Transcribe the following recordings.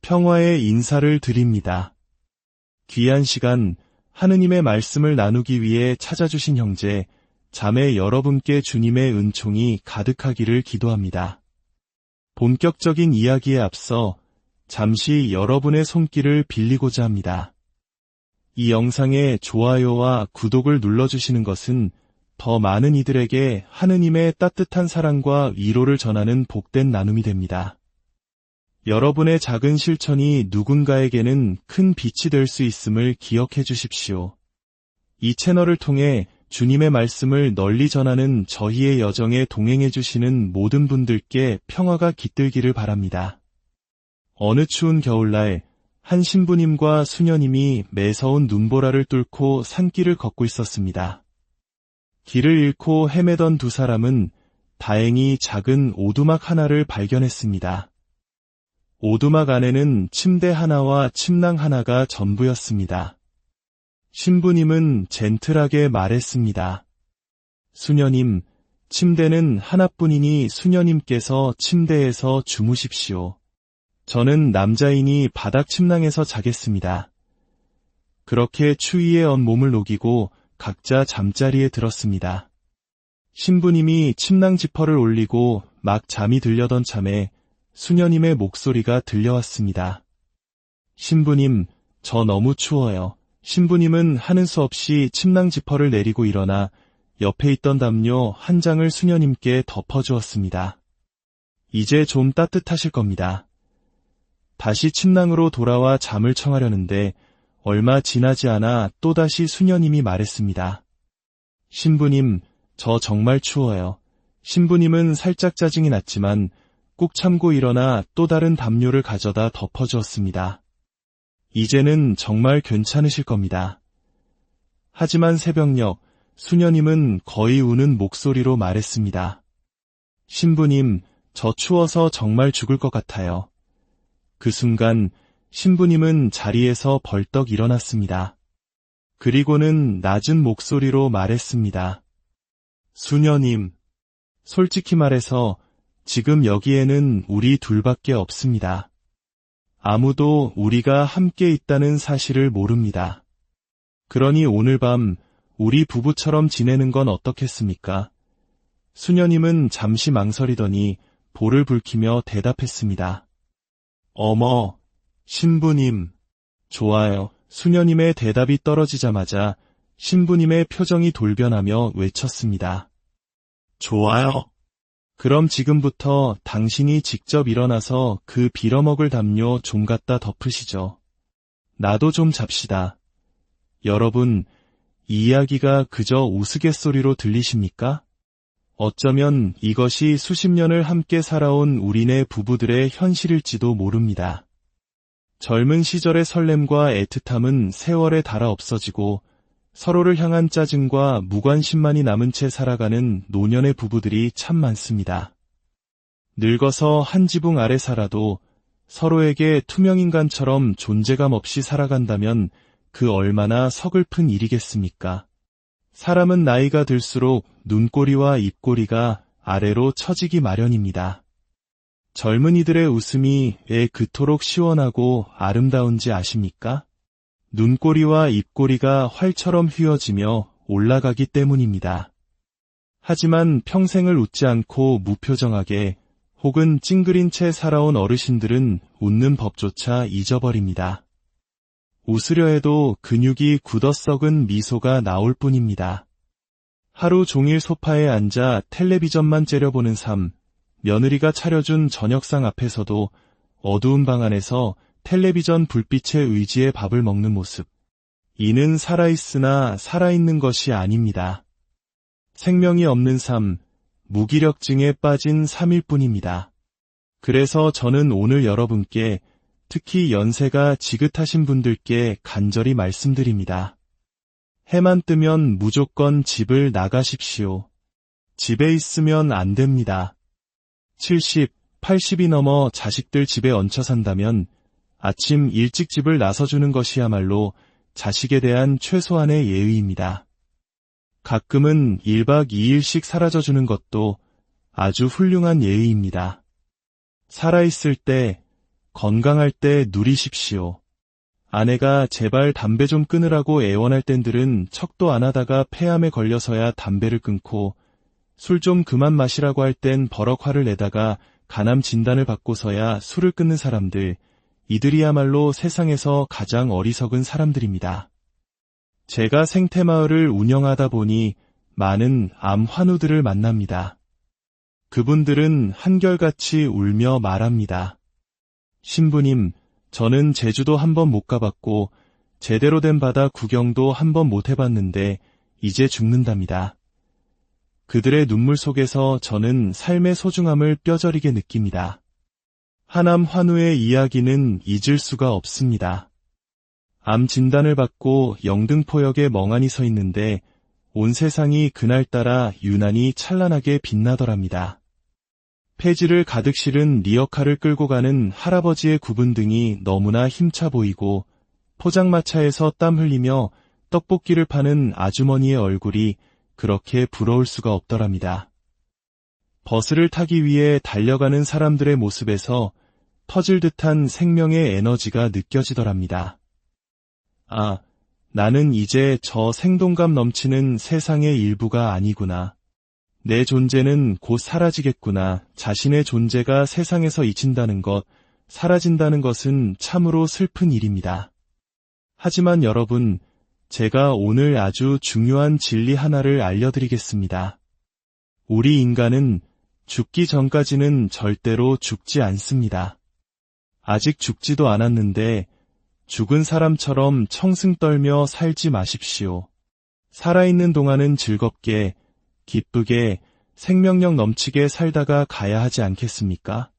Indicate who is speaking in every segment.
Speaker 1: 평화의 인사를 드립니다. 귀한 시간, 하느님의 말씀을 나누기 위해 찾아주신 형제, 자매 여러분께 주님의 은총이 가득하기를 기도합니다. 본격적인 이야기에 앞서 잠시 여러분의 손길을 빌리고자 합니다. 이 영상에 좋아요와 구독을 눌러주시는 것은 더 많은 이들에게 하느님의 따뜻한 사랑과 위로를 전하는 복된 나눔이 됩니다. 여러분의 작은 실천이 누군가에게는 큰 빛이 될 수 있음을 기억해 주십시오. 이 채널을 통해 주님의 말씀을 널리 전하는 저희의 여정에 동행해 주시는 모든 분들께 평화가 깃들기를 바랍니다. 어느 추운 겨울날 한 신부님과 수녀님이 매서운 눈보라를 뚫고 산길을 걷고 있었습니다. 길을 잃고 헤매던 두 사람은 다행히 작은 오두막 하나를 발견했습니다. 오두막 안에는 침대 하나와 침낭 하나가 전부였습니다. 신부님은 젠틀하게 말했습니다. 수녀님, 침대는 하나뿐이니 수녀님께서 침대에서 주무십시오. 저는 남자이니 바닥 침낭에서 자겠습니다. 그렇게 추위에 언 몸을 녹이고 각자 잠자리에 들었습니다. 신부님이 침낭 지퍼를 올리고 막 잠이 들려던 참에 수녀님의 목소리가 들려왔습니다. 신부님, 저 너무 추워요. 신부님은 하는 수 없이 침낭 지퍼를 내리고 일어나 옆에 있던 담요 한 장을 수녀님께 덮어주었습니다. 이제 좀 따뜻하실 겁니다. 다시 침낭으로 돌아와 잠을 청하려는데 얼마 지나지 않아 또다시 수녀님이 말했습니다. 신부님, 저 정말 추워요. 신부님은 살짝 짜증이 났지만 꾹 참고 일어나 또 다른 담요를 가져다 덮어주었습니다. 이제는 정말 괜찮으실 겁니다. 하지만 새벽녘 수녀님은 거의 우는 목소리로 말했습니다. 신부님, 저 추워서 정말 죽을 것 같아요. 그 순간 신부님은 자리에서 벌떡 일어났습니다. 그리고는 낮은 목소리로 말했습니다. 수녀님, 솔직히 말해서 지금 여기에는 우리 둘밖에 없습니다. 아무도 우리가 함께 있다는 사실을 모릅니다. 그러니 오늘 밤 우리 부부처럼 지내는 건 어떻겠습니까? 수녀님은 잠시 망설이더니 볼을 붉히며 대답했습니다. 어머, 신부님. 좋아요. 수녀님의 대답이 떨어지자마자 신부님의 표정이 돌변하며 외쳤습니다. 좋아요. 그럼 지금부터 당신이 직접 일어나서 그 빌어먹을 담요 좀 갖다 덮으시죠. 나도 좀 잡시다. 여러분, 이 이야기가 그저 우스갯소리로 들리십니까? 어쩌면 이것이 수십 년을 함께 살아온 우리네 부부들의 현실일지도 모릅니다. 젊은 시절의 설렘과 애틋함은 세월에 닳아 없어지고 서로를 향한 짜증과 무관심만이 남은 채 살아가는 노년의 부부들이 참 많습니다. 늙어서 한 지붕 아래 살아도 서로에게 투명인간처럼 존재감 없이 살아간다면 그 얼마나 서글픈 일이겠습니까? 사람은 나이가 들수록 눈꼬리와 입꼬리가 아래로 처지기 마련입니다. 젊은이들의 웃음이 왜 그토록 시원하고 아름다운지 아십니까? 눈꼬리와 입꼬리가 활처럼 휘어지며 올라가기 때문입니다. 하지만 평생을 웃지 않고 무표정하게 혹은 찡그린 채 살아온 어르신들은 웃는 법조차 잊어버립니다. 웃으려 해도 근육이 굳어썩은 미소가 나올 뿐입니다. 하루 종일 소파에 앉아 텔레비전만 째려보는 삶, 며느리가 차려준 저녁상 앞에서도 어두운 방 안에서 텔레비전 불빛에 의지해 밥을 먹는 모습. 이는 살아있으나 살아있는 것이 아닙니다. 생명이 없는 삶, 무기력증에 빠진 삶일 뿐입니다. 그래서 저는 오늘 여러분께, 특히 연세가 지긋하신 분들께 간절히 말씀드립니다. 해만 뜨면 무조건 집을 나가십시오. 집에 있으면 안 됩니다. 70, 80이 넘어 자식들 집에 얹혀 산다면 아침 일찍 집을 나서주는 것이야말로 자식에 대한 최소한의 예의입니다. 가끔은 1박 2일씩 사라져주는 것도 아주 훌륭한 예의입니다. 살아있을 때 건강할 때 누리십시오. 아내가 제발 담배 좀 끊으라고 애원할 땐들은 척도 안 하다가 폐암에 걸려서야 담배를 끊고, 술 좀 그만 마시라고 할 땐 버럭 화를 내다가 간암 진단을 받고서야 술을 끊는 사람들, 이들이야말로 세상에서 가장 어리석은 사람들입니다. 제가 생태마을을 운영하다 보니 많은 암 환우들을 만납니다. 그분들은 한결같이 울며 말합니다. 신부님, 저는 제주도 한 번 못 가봤고 제대로 된 바다 구경도 한 번 못 해봤는데 이제 죽는답니다. 그들의 눈물 속에서 저는 삶의 소중함을 뼈저리게 느낍니다. 하남 환우의 이야기는 잊을 수가 없습니다. 암 진단을 받고 영등포역에 멍하니 서 있는데 온 세상이 그날따라 유난히 찬란하게 빛나더랍니다. 폐지를 가득 실은 리어카를 끌고 가는 할아버지의 구분등이 너무나 힘차 보이고 포장마차에서 땀 흘리며 떡볶이를 파는 아주머니의 얼굴이 그렇게 부러울 수가 없더랍니다. 버스를 타기 위해 달려가는 사람들의 모습에서 터질 듯한 생명의 에너지가 느껴지더랍니다. 아, 나는 이제 저 생동감 넘치는 세상의 일부가 아니구나. 내 존재는 곧 사라지겠구나. 자신의 존재가 세상에서 잊힌다는 것, 사라진다는 것은 참으로 슬픈 일입니다. 하지만 여러분, 제가 오늘 아주 중요한 진리 하나를 알려드리겠습니다. 우리 인간은 죽기 전까지는 절대로 죽지 않습니다. 아직 죽지도 않았는데 죽은 사람처럼 청승 떨며 살지 마십시오. 살아있는 동안은 즐겁게, 기쁘게, 생명력 넘치게 살다가 가야 하지 않겠습니까?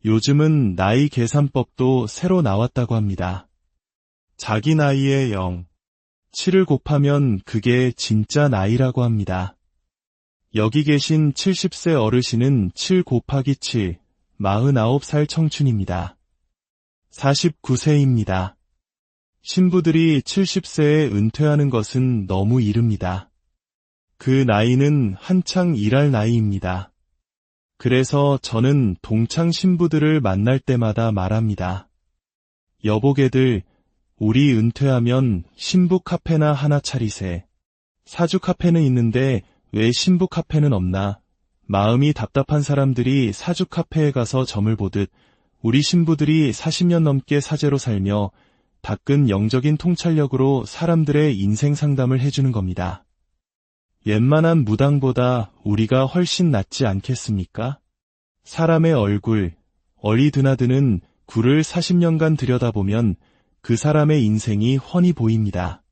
Speaker 1: 요즘은 나이 계산법도 새로 나왔다고 합니다. 자기 나이의 0, 7을 곱하면 그게 진짜 나이라고 합니다. 여기 계신 70세 어르신은 7 곱하기 7, 49살 청춘입니다. 49세입니다. 신부들이 70세에 은퇴하는 것은 너무 이릅니다. 그 나이는 한창 일할 나이입니다. 그래서 저는 동창 신부들을 만날 때마다 말합니다. 여보게들, 우리 은퇴하면 신부 카페나 하나 차리세. 사주 카페는 있는데 왜 신부 카페는 없나? 마음이 답답한 사람들이 사주 카페에 가서 점을 보듯 우리 신부들이 40년 넘게 사제로 살며 닦은 영적인 통찰력으로 사람들의 인생 상담을 해주는 겁니다. 웬만한 무당보다 우리가 훨씬 낫지 않겠습니까? 사람의 얼굴, 어리 드나드는 굴을 40년간 들여다보면 그 사람의 인생이 훤히 보입니다.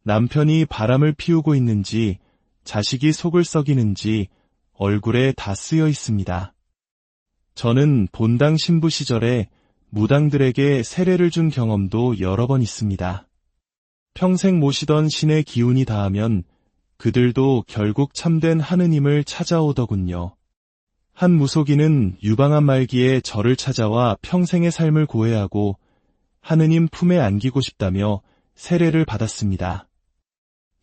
Speaker 1: 남편이 바람을 피우고 있는지, 자식이 속을 썩이는지 얼굴에 다 쓰여 있습니다. 저는 본당 신부 시절에 무당들에게 세례를 준 경험도 여러 번 있습니다. 평생 모시던 신의 기운이 다하면 그들도 결국 참된 하느님을 찾아오더군요. 한 무속인은 유방암 말기에 저를 찾아와 평생의 삶을 고해하고 하느님 품에 안기고 싶다며 세례를 받았습니다.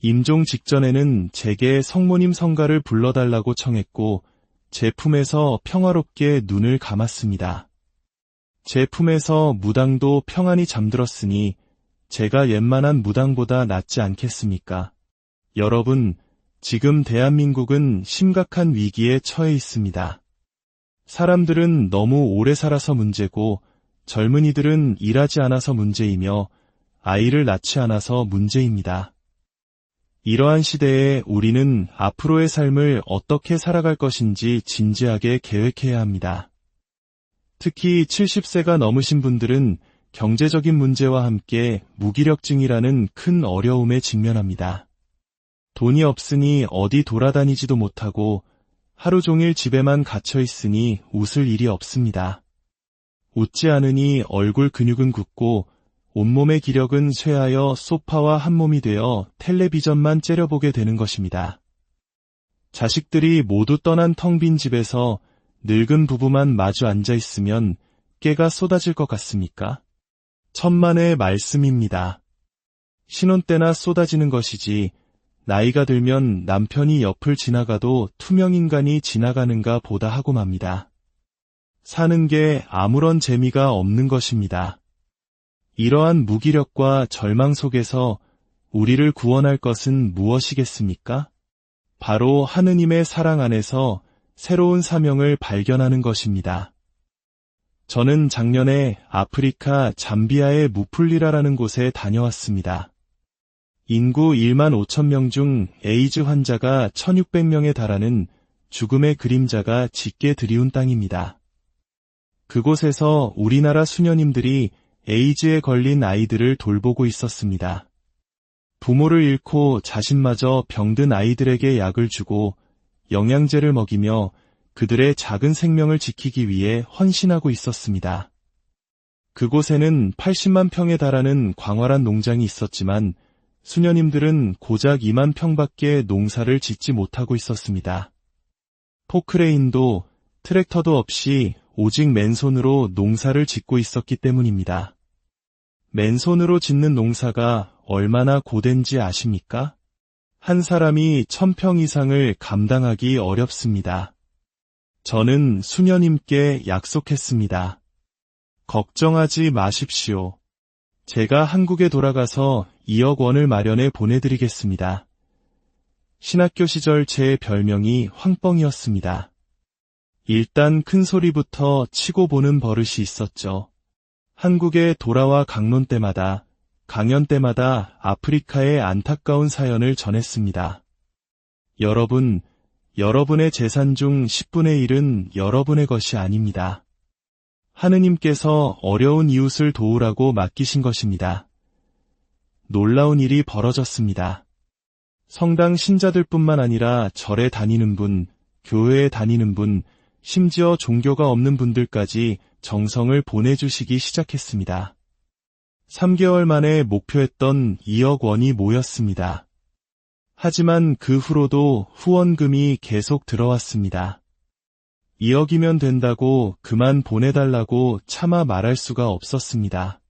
Speaker 1: 임종 직전에는 제게 성모님 성가를 불러달라고 청했고 제 품에서 평화롭게 눈을 감았습니다. 제 품에서 무당도 평안히 잠들었으니 제가 웬만한 무당보다 낫지 않겠습니까? 여러분, 지금 대한민국은 심각한 위기에 처해 있습니다. 사람들은 너무 오래 살아서 문제고 젊은이들은 일하지 않아서 문제이며 아이를 낳지 않아서 문제입니다. 이러한 시대에 우리는 앞으로의 삶을 어떻게 살아갈 것인지 진지하게 계획해야 합니다. 특히 70세가 넘으신 분들은 경제적인 문제와 함께 무기력증이라는 큰 어려움에 직면합니다. 돈이 없으니 어디 돌아다니지도 못하고 하루 종일 집에만 갇혀 있으니 웃을 일이 없습니다. 웃지 않으니 얼굴 근육은 굳고 온몸의 기력은 쇠하여 소파와 한몸이 되어 텔레비전만 째려보게 되는 것입니다. 자식들이 모두 떠난 텅 빈 집에서 늙은 부부만 마주 앉아 있으면 깨가 쏟아질 것 같습니까? 천만의 말씀입니다. 신혼 때나 쏟아지는 것이지 나이가 들면 남편이 옆을 지나가도 투명인간이 지나가는가 보다 하고 맙니다. 사는 게 아무런 재미가 없는 것입니다. 이러한 무기력과 절망 속에서 우리를 구원할 것은 무엇이겠습니까? 바로 하느님의 사랑 안에서 새로운 사명을 발견하는 것입니다. 저는 작년에 아프리카 잠비아의 무풀리라라는 곳에 다녀왔습니다. 인구 1만 5천 명 중 에이즈 환자가 1,600명에 달하는 죽음의 그림자가 짙게 드리운 땅입니다. 그곳에서 우리나라 수녀님들이 에이즈에 걸린 아이들을 돌보고 있었습니다. 부모를 잃고 자신마저 병든 아이들에게 약을 주고 영양제를 먹이며 그들의 작은 생명을 지키기 위해 헌신하고 있었습니다. 그곳에는 80만 평에 달하는 광활한 농장이 있었지만 수녀님들은 고작 2만 평밖에 농사를 짓지 못하고 있었습니다. 포크레인도 트랙터도 없이 오직 맨손으로 농사를 짓고 있었기 때문입니다. 맨손으로 짓는 농사가 얼마나 고된지 아십니까? 한 사람이 1,000평 이상을 감당하기 어렵습니다. 저는 수녀님께 약속했습니다. 걱정하지 마십시오. 제가 한국에 돌아가서 2억 원을 마련해 보내드리겠습니다. 신학교 시절 제 별명이 황뻥이었습니다. 일단 큰 소리부터 치고 보는 버릇이 있었죠. 한국에 돌아와 강론 때마다, 강연 때마다 아프리카의 안타까운 사연을 전했습니다. 여러분, 여러분의 재산 중 10분의 1은 여러분의 것이 아닙니다. 하느님께서 어려운 이웃을 도우라고 맡기신 것입니다. 놀라운 일이 벌어졌습니다. 성당 신자들뿐만 아니라 절에 다니는 분, 교회에 다니는 분, 심지어 종교가 없는 분들까지 정성을 보내주시기 시작했습니다. 3개월 만에 목표했던 2억 원이 모였습니다. 하지만 그 후로도 후원금이 계속 들어왔습니다. 2억이면 된다고 그만 보내달라고 차마 말할 수가 없었습니다.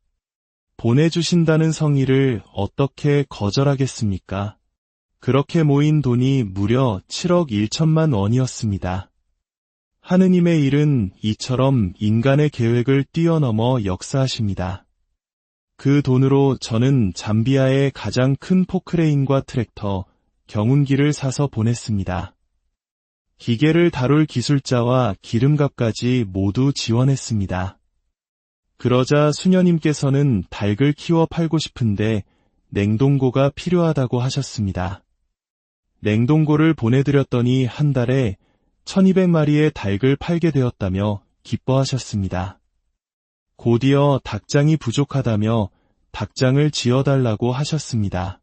Speaker 1: 보내주신다는 성의를 어떻게 거절하겠습니까? 그렇게 모인 돈이 무려 7억 1천만 원이었습니다. 하느님의 일은 이처럼 인간의 계획을 뛰어넘어 역사하십니다. 그 돈으로 저는 잠비아의 가장 큰 포크레인과 트랙터, 경운기를 사서 보냈습니다. 기계를 다룰 기술자와 기름값까지 모두 지원했습니다. 그러자 수녀님께서는 닭을 키워 팔고 싶은데 냉동고가 필요하다고 하셨습니다. 냉동고를 보내드렸더니 한 달에 1200마리의 닭을 팔게 되었다며 기뻐하셨습니다. 곧이어 닭장이 부족하다며 닭장을 지어달라고 하셨습니다.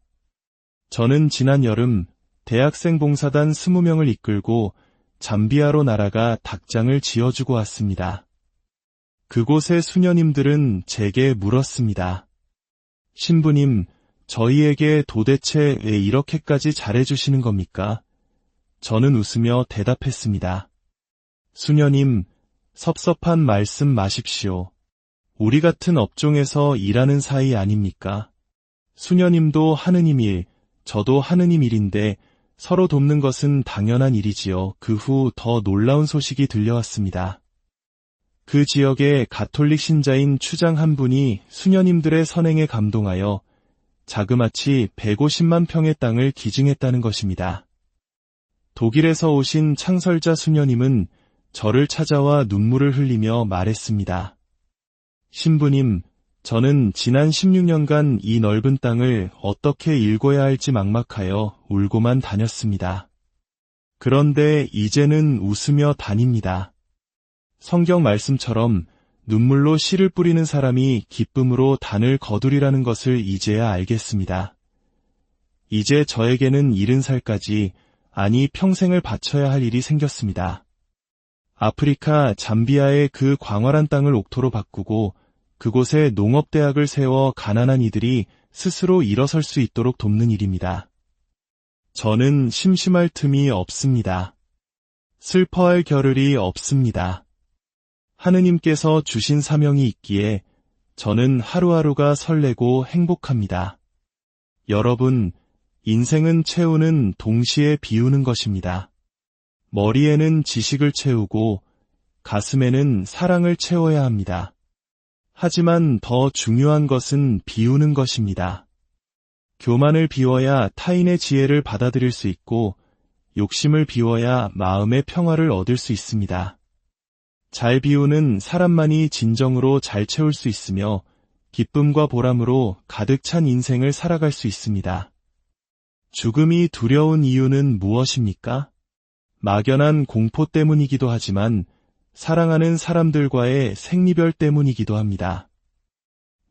Speaker 1: 저는 지난 여름 대학생 봉사단 20명을 이끌고 잠비아로 날아가 닭장을 지어주고 왔습니다. 그곳의 수녀님들은 제게 물었습니다. 신부님, 저희에게 도대체 왜 이렇게까지 잘해주시는 겁니까? 저는 웃으며 대답했습니다. 수녀님, 섭섭한 말씀 마십시오. 우리 같은 업종에서 일하는 사이 아닙니까? 수녀님도 하느님 일, 저도 하느님 일인데 서로 돕는 것은 당연한 일이지요. 그 후 더 놀라운 소식이 들려왔습니다. 그 지역의 가톨릭 신자인 추장 한 분이 수녀님들의 선행에 감동하여 자그마치 150만 평의 땅을 기증했다는 것입니다. 독일에서 오신 창설자 수녀님은 저를 찾아와 눈물을 흘리며 말했습니다. 신부님, 저는 지난 16년간 이 넓은 땅을 어떻게 일궈야 할지 막막하여 울고만 다녔습니다. 그런데 이제는 웃으며 다닙니다. 성경 말씀처럼 눈물로 씨를 뿌리는 사람이 기쁨으로 단을 거두리라는 것을 이제야 알겠습니다. 이제 저에게는 70살까지, 아니 평생을 바쳐야 할 일이 생겼습니다. 아프리카 잠비아의 그 광활한 땅을 옥토로 바꾸고 그곳에 농업대학을 세워 가난한 이들이 스스로 일어설 수 있도록 돕는 일입니다. 저는 심심할 틈이 없습니다. 슬퍼할 겨를이 없습니다. 하느님께서 주신 사명이 있기에 저는 하루하루가 설레고 행복합니다. 여러분, 인생은 채우는 동시에 비우는 것입니다. 머리에는 지식을 채우고 가슴에는 사랑을 채워야 합니다. 하지만 더 중요한 것은 비우는 것입니다. 교만을 비워야 타인의 지혜를 받아들일 수 있고, 욕심을 비워야 마음의 평화를 얻을 수 있습니다. 잘 비우는 사람만이 진정으로 잘 채울 수 있으며, 기쁨과 보람으로 가득 찬 인생을 살아갈 수 있습니다. 죽음이 두려운 이유는 무엇입니까? 막연한 공포 때문이기도 하지만 사랑하는 사람들과의 생리별 때문이기도 합니다.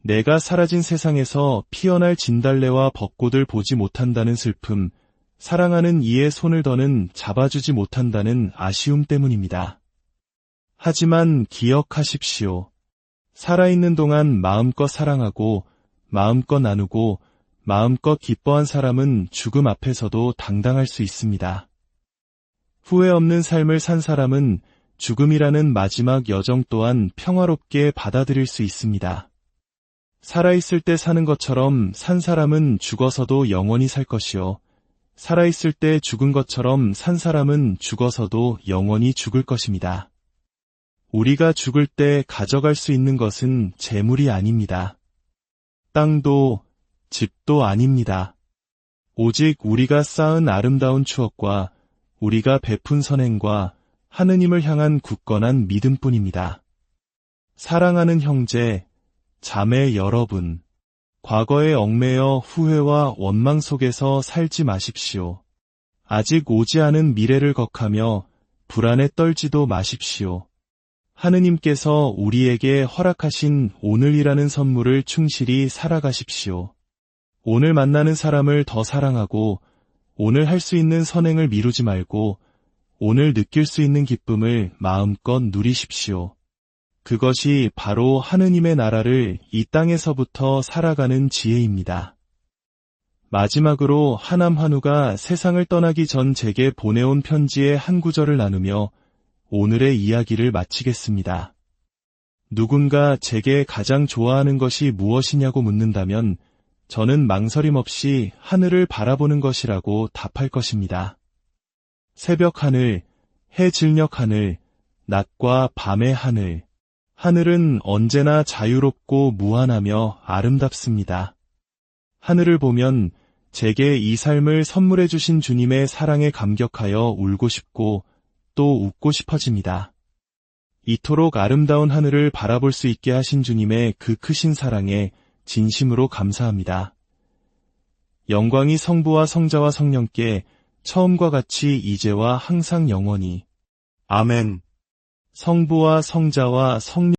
Speaker 1: 내가 사라진 세상에서 피어날 진달래와 벚꽃을 보지 못한다는 슬픔, 사랑하는 이의 손을 더는 잡아주지 못한다는 아쉬움 때문입니다. 하지만 기억하십시오. 살아있는 동안 마음껏 사랑하고 마음껏 나누고 마음껏 기뻐한 사람은 죽음 앞에서도 당당할 수 있습니다. 후회 없는 삶을 산 사람은 죽음이라는 마지막 여정 또한 평화롭게 받아들일 수 있습니다. 살아있을 때 사는 것처럼 산 사람은 죽어서도 영원히 살 것이요. 살아있을 때 죽은 것처럼 산 사람은 죽어서도 영원히 죽을 것입니다. 우리가 죽을 때 가져갈 수 있는 것은 재물이 아닙니다. 땅도 집도 아닙니다. 오직 우리가 쌓은 아름다운 추억과 우리가 베푼 선행과 하느님을 향한 굳건한 믿음뿐입니다. 사랑하는 형제, 자매 여러분, 과거에 얽매여 후회와 원망 속에서 살지 마십시오. 아직 오지 않은 미래를 걱하며 불안에 떨지도 마십시오. 하느님께서 우리에게 허락하신 오늘이라는 선물을 충실히 살아가십시오. 오늘 만나는 사람을 더 사랑하고 오늘 할 수 있는 선행을 미루지 말고 오늘 느낄 수 있는 기쁨을 마음껏 누리십시오. 그것이 바로 하느님의 나라를 이 땅에서부터 살아가는 지혜입니다. 마지막으로 하남 한우가 세상을 떠나기 전 제게 보내온 편지의 한 구절을 나누며 오늘의 이야기를 마치겠습니다. 누군가 제게 가장 좋아하는 것이 무엇이냐고 묻는다면 저는 망설임 없이 하늘을 바라보는 것이라고 답할 것입니다. 새벽 하늘, 해 질녘 하늘, 낮과 밤의 하늘. 하늘은 언제나 자유롭고 무한하며 아름답습니다. 하늘을 보면 제게 이 삶을 선물해 주신 주님의 사랑에 감격하여 울고 싶고 또 웃고 싶어집니다. 이토록 아름다운 하늘을 바라볼 수 있게 하신 주님의 그 크신 사랑에 진심으로 감사합니다. 영광이 성부와 성자와 성령께 처음과 같이 이제와 항상 영원히. 아멘. 성부와 성자와 성령